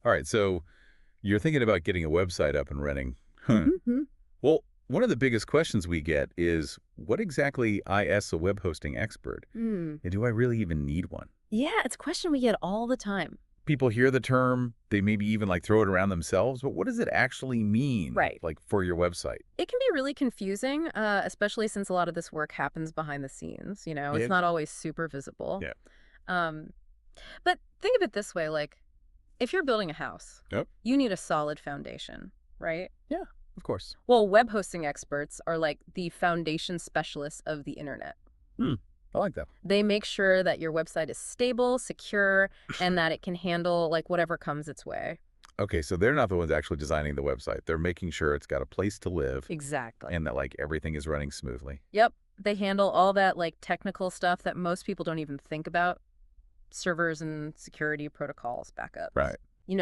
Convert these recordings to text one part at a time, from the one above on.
All right, so you're thinking about getting a website up and running. Huh. Hmm. Well, one of the biggest questions we get is, what exactly I ask a web hosting expert? Hmm. And do I really even need one? Yeah, it's a question we get all the time. People hear the term, they maybe even like throw it around themselves, but what does it actually mean, Right. like for your website? It can be really confusing, especially since a lot of this work happens behind the scenes. It's It, not always super visible. yeah. Um, but think of it this way, like if you're building a house, Yep. you need a solid foundation, right? Yeah, of course. Well, web hosting experts are like the foundation specialists of the internet. Hmm. I like that. They make sure that your website is stable, secure, and that it can handle like whatever comes its way. Okay, so they're not the ones actually designing the website. They're making sure it's got a place to live Exactly. and that like everything is running smoothly. Yep. They handle all that like technical stuff that most people don't even think about. Servers and security protocols, backups. Right.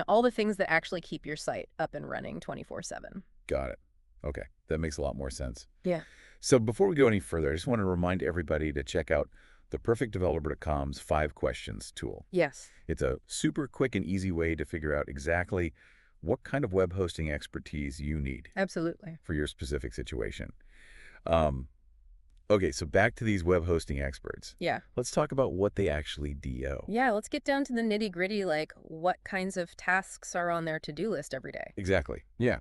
All the things that actually keep your site up and running 24/7. Got it. Okay, that makes a lot more sense. Yeah. So before we go any further, I just want to remind everybody to check out theperfectdeveloper.com's 5 questions tool. Yes. It's a super quick and easy way to figure out exactly what kind of web hosting expertise you need Absolutely. for your specific situation. Um, okay, so back to these web hosting experts. Yeah. Let's talk about what they actually do. Yeah, let's get down to the nitty-gritty, like what kinds of tasks are on their to-do list every day. Exactly. Yeah.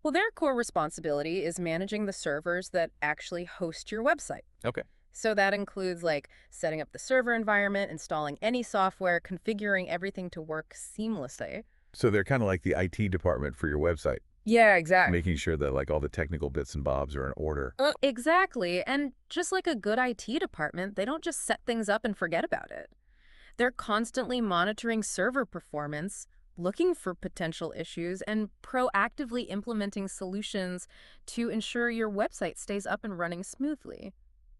Well, their core responsibility is managing the servers that actually host your website. Okay. So that includes like setting up the server environment, installing any software, configuring everything to work seamlessly. So they're kind of like the IT department for your website, Yeah, exactly. making sure that like all the technical bits and bobs are in order. Exactly. And just like a good IT department, they don't just set things up and forget about it. They're constantly monitoring server performance, looking for potential issues, and proactively implementing solutions to ensure your website stays up and running smoothly.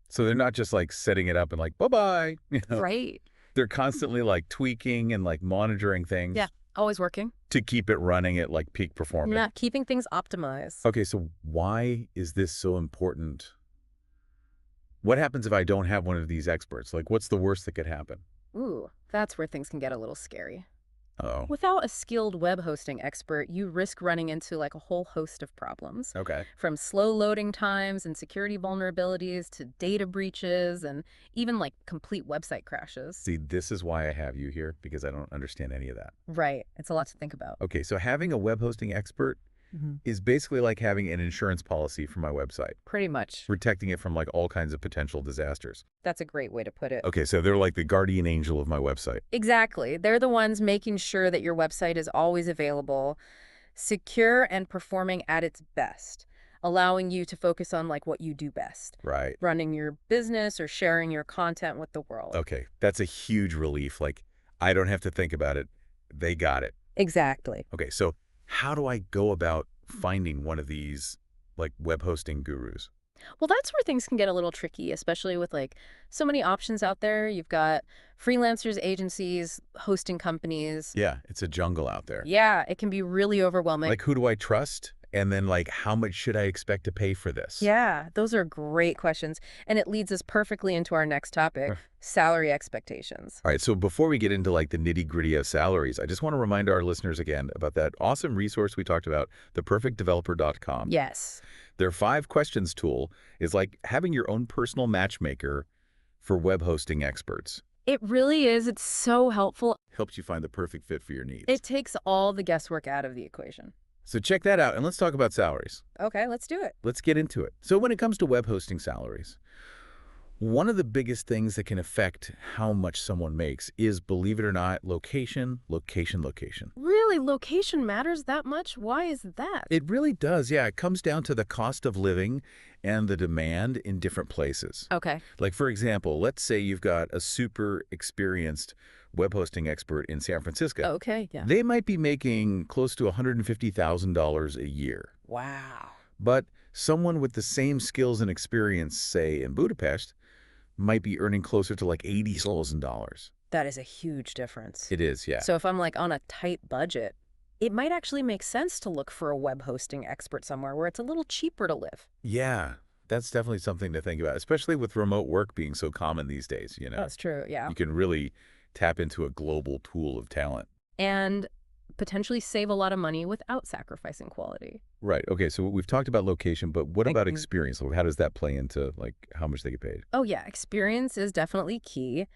So they're not just like setting it up and like, bye-bye, Right. They're constantly like tweaking and like monitoring Yeah. things Always working. to keep it running at like peak performance. Yeah. Keeping things optimized. Okay, so why is this so important? What happens if I don't have one of these experts? Like, what's the worst that could happen? Ooh, that's where things can get a little scary. Oh, Without a skilled web hosting expert, you risk running into like a whole host of problems, okay. from slow loading times and security vulnerabilities to data breaches and even like complete website crashes. See, this is why I have you here, because I don't understand any of that. Right. It's a lot to think about. Okay, so having a web hosting expert Hmm. is basically like having an insurance policy for my website, Pretty much. protecting it from like all kinds of potential disasters. That's a great way to put it. Okay, so they're like the guardian angel of my website. Exactly. They're the ones making sure that your website is always available, secure, and performing at its best, allowing you to focus on like what you do best, Right. running your business or sharing your content with the world. Okay, that's a huge relief. Like, I don't have to think about it. They got it. Exactly. Okay, so how do I go about finding one of these like web hosting gurus? Well, that's where things can get a little tricky, especially with like so many options out there. You've got freelancers, agencies, hosting companies. Yeah, it's a jungle out there. Yeah, it can be really overwhelming. Like, who do I trust? And then like, how much should I expect to pay for this? Yeah, those are great questions. And it leads us perfectly into our next topic, Huh. salary expectations. All right, so before we get into like the nitty-gritty of salaries, I just want to remind our listeners again about that awesome resource we talked about, theperfectdeveloper.com. Yes. Their 5 questions tool is like having your own personal matchmaker for web hosting experts. It really is. It's so helpful. Helps you find the perfect fit for your needs. It takes all the guesswork out of the equation. So check that out, and let's talk about salaries. Okay, let's do it. Let's get into it. So when it comes to web hosting salaries, one of the biggest things that can affect how much someone makes is, believe it or not, location, location, location. Really, location matters that much? Why is that? It really does, yeah. It comes down to the cost of living and the demand in different places. Okay. Like, for example, let's say you've got a super experienced web hosting expert in San Francisco. Okay, yeah. They might be making close to $150,000 a year. Wow. But someone with the same skills and experience, say, in Budapest, might be earning closer to like $80,000. That is a huge difference. It is, yeah. So if I'm like on a tight budget, it might actually make sense to look for a web hosting expert somewhere where it's a little cheaper to live. Yeah, that's definitely something to think about, especially with remote work being so common these days, That's true, yeah. You can really tap into a global pool of talent. And potentially save a lot of money without sacrificing quality. Right. Okay, so we've talked about location, but what about Mhm. experience? Like, how does that play into like how much they get paid? Oh, yeah, experience is definitely key.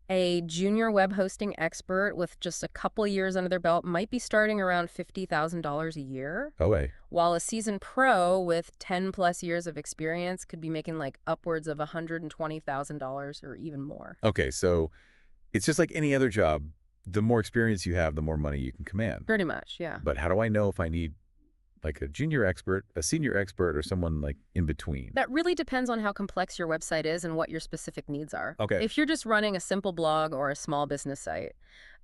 A junior web hosting expert with just a couple years under their belt might be starting around $50,000 a year, Oh, hey. while a seasoned pro with 10 plus years of experience could be making like upwards of $120,000 or even more. Okay, so it's just like any other job. The more experience you have, the more money you can command. Pretty much, yeah. But how do I know if I need like a junior expert, a senior expert, or someone like in between? That really depends on how complex your website is and what your specific needs are. Okay. If you're just running a simple blog or a small business site,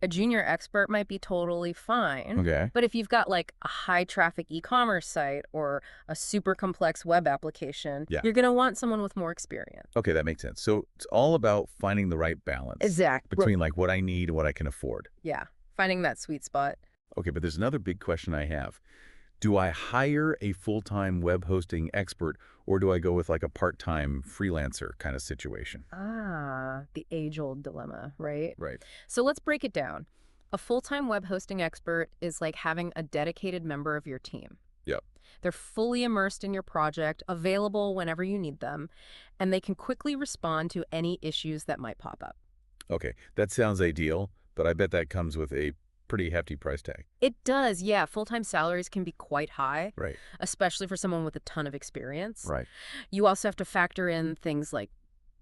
a junior expert might be totally fine. Okay. But if you've got like a high traffic e-commerce site or a super complex web application, Yeah. you're going to want someone with more experience. Okay, that makes sense. So it's all about finding the right balance Exactly. between like what I need and what I can afford. Yeah, finding that sweet spot. Okay, but there's another big question I have. Do I hire a full-time web hosting expert or do I go with like a part-time freelancer kind of situation? Ah, the age-old dilemma, right? Right. So let's break it down. A full-time web hosting expert is like having a dedicated member of your team. Yep. They're fully immersed in your project, available whenever you need them, and they can quickly respond to any issues that might pop up. Okay, that sounds ideal, but I bet that comes with a pretty hefty price tag. It does, yeah. Full-time salaries can be quite high, Right. especially for someone with a ton of experience. Right. You also have to factor in things like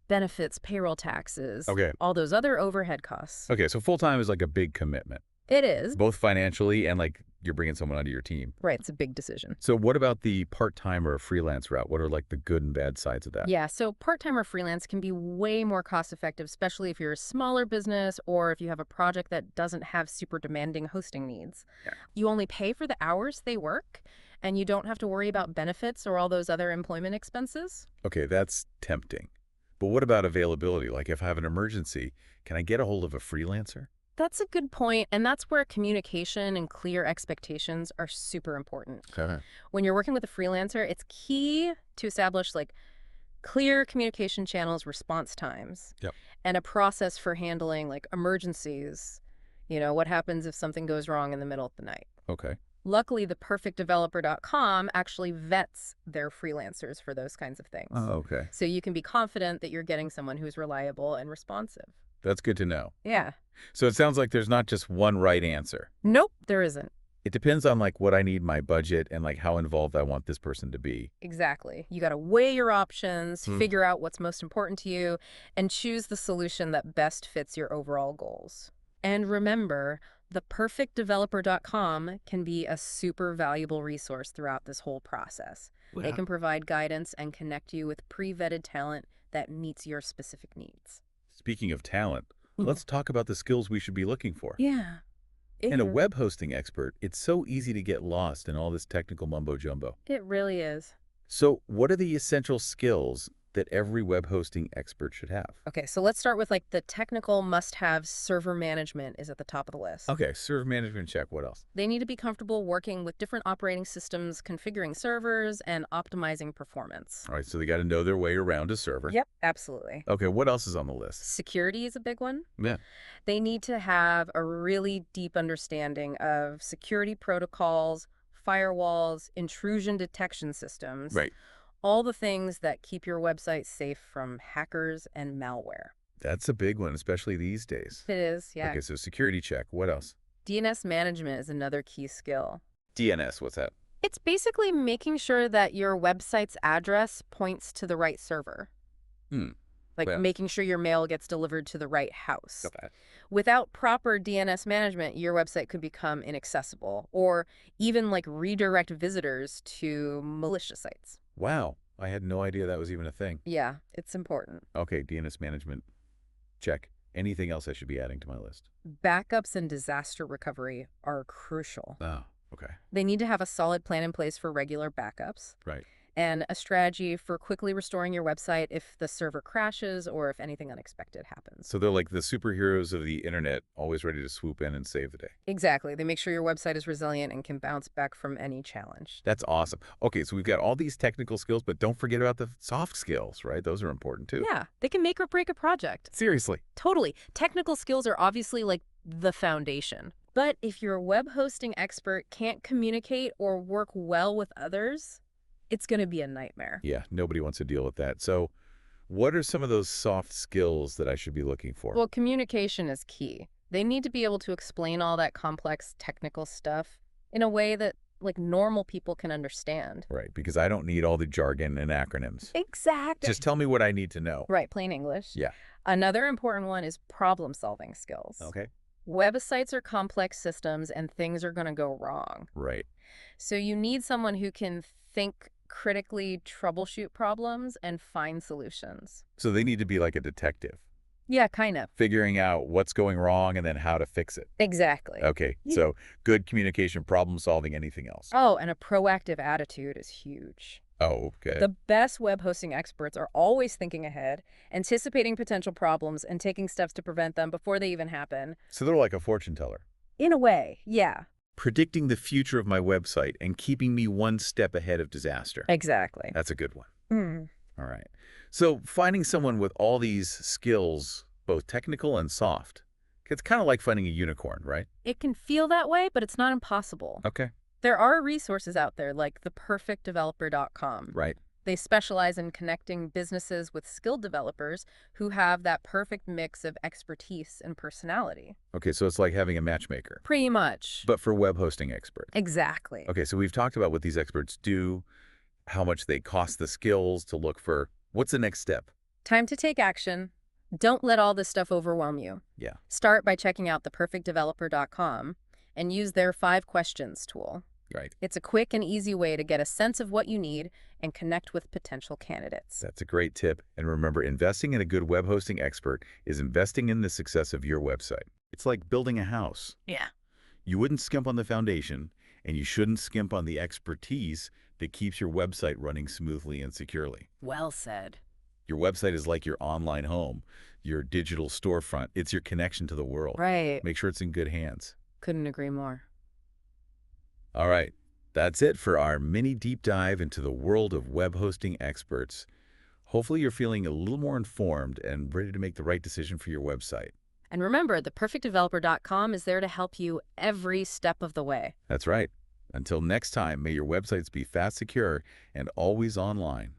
benefits, payroll taxes, Okay. all those other overhead costs. Okay, so full-time is like a big commitment, It is. both financially and like you're bringing someone onto your team. Right, it's a big decision. So what about the part-time or freelance route? What are like the good and bad sides of that? Yeah, so part-time or freelance can be way more cost-effective, especially if you're a smaller business or if you have a project that doesn't have super demanding hosting needs. Yeah. You only pay for the hours they work, and you don't have to worry about benefits or all those other employment expenses. Okay, that's tempting. But what about availability? Like if I have an emergency, can I get a hold of a freelancer? That's a good point, and that's where communication and clear expectations are super important. Okay. When you're working with a freelancer, it's key to establish like clear communication channels, response times, Yep. and a process for handling like emergencies. You know, what happens if something goes wrong in the middle of the night? Okay. Luckily, the perfectdeveloper.com actually vets their freelancers for those kinds of things. Oh, okay. So you can be confident that you're getting someone who's reliable and responsive. That's good to know. Yeah. So it sounds like there's not just one right answer. Nope, there isn't. It depends on like what I need, my budget, and like how involved I want this person to be. Exactly. You got to weigh your options, Hmm. figure out what's most important to you, and choose the solution that best fits your overall goals. And remember, the perfectdeveloper.com can be a super valuable resource throughout this whole process. They can provide guidance and connect you with pre-vetted talent that meets your specific needs. Speaking of talent, let's talk about the skills we should be looking for. Yeah. And a web hosting expert, it's so easy to get lost in all this technical mumbo jumbo. It really is. So what are the essential skills that every web hosting expert should have? Okay, so let's start with like the technical must-have. Server management is at the top of the list. Okay, server management check. What else? They need to be comfortable working with different operating systems, configuring servers, and optimizing performance. All right, so they got to know their way around a server. Yep, absolutely. Okay, what else is on the list? Security is a big one. Yeah. They need to have a really deep understanding of security protocols, firewalls, intrusion detection systems. Right. All the things that keep your website safe from hackers and malware. That's a big one, especially these days. It is, yeah. Okay, so security check. What else? DNS management is another key skill. DNS, what's that? It's basically making sure that your website's address points to the right server. Like Well- making sure your mail gets delivered to the right house. Got that. Without proper DNS management, your website could become inaccessible or even like redirect visitors to malicious sites. Wow, I had no idea that was even a thing. Yeah, it's important. Okay, DNS management check. Anything else I should be adding to my list? Backups and disaster recovery are crucial. Oh, okay. They need to have a solid plan in place for regular backups Right. and a strategy for quickly restoring your website if the server crashes or if anything unexpected happens. So they're like the superheroes of the internet, always ready to swoop in and save the day. Exactly. They make sure your website is resilient and can bounce back from any challenge. That's awesome. Okay, so we've got all these technical skills, but don't forget about the soft skills, right? Those are important too. Yeah, they can make or break a project. Seriously. Totally. Technical skills are obviously like the foundation. But if your web hosting expert can't communicate or work well with others, it's going to be a nightmare. Yeah, nobody wants to deal with that. So what are some of those soft skills that I should be looking for? Well, communication is key. They need to be able to explain all that complex technical stuff in a way that like normal people can understand. Right, because I don't need all the jargon and acronyms. Exactly. Just tell me what I need to know. Right, plain English. Yeah. Another important one is problem-solving skills. Okay. Websites are complex systems and things are going to go wrong. Right. So you need someone who can think critically, troubleshoot problems, and find solutions. So they need to be like a detective, Yeah, kind of. figuring out what's going wrong and then how to fix it. Exactly. Okay, so good communication, problem solving, anything else? Oh, and a proactive attitude is huge. Oh, okay. The best web hosting experts are always thinking ahead, anticipating potential problems, and taking steps to prevent them before they even happen. So they're like a fortune teller. In a way, yeah. Predicting the future of my website and keeping me one step ahead of disaster. Exactly. That's a good one. Mm. All right. So finding someone with all these skills, both technical and soft, it's kind of like finding a unicorn, right? It can feel that way, but it's not impossible. Okay. There are resources out there like theperfectdeveloper.com. Right. They specialize in connecting businesses with skilled developers who have that perfect mix of expertise and personality. Okay, so it's like having a matchmaker, Pretty much. but for web hosting experts. Exactly. Okay, so we've talked about what these experts do, how much they cost, the skills to look for. What's the next step? Time to take action. Don't let all this stuff overwhelm you. Yeah. Start by checking out theperfectdeveloper.com and use their 5 questions tool. Right. It's a quick and easy way to get a sense of what you need and connect with potential candidates. That's a great tip. And remember, investing in a good web hosting expert is investing in the success of your website. It's like building a house. Yeah. You wouldn't skimp on the foundation, and you shouldn't skimp on the expertise that keeps your website running smoothly and securely. Well said. Your website is like your online home, your digital storefront. It's your connection to the world. Right. Make sure it's in good hands. Couldn't agree more. All right, that's it for our mini deep dive into the world of web hosting experts. Hopefully you're feeling a little more informed and ready to make the right decision for your website. And remember, theperfectdeveloper.com is there to help you every step of the way. That's right. Until next time, may your websites be fast, secure, and always online.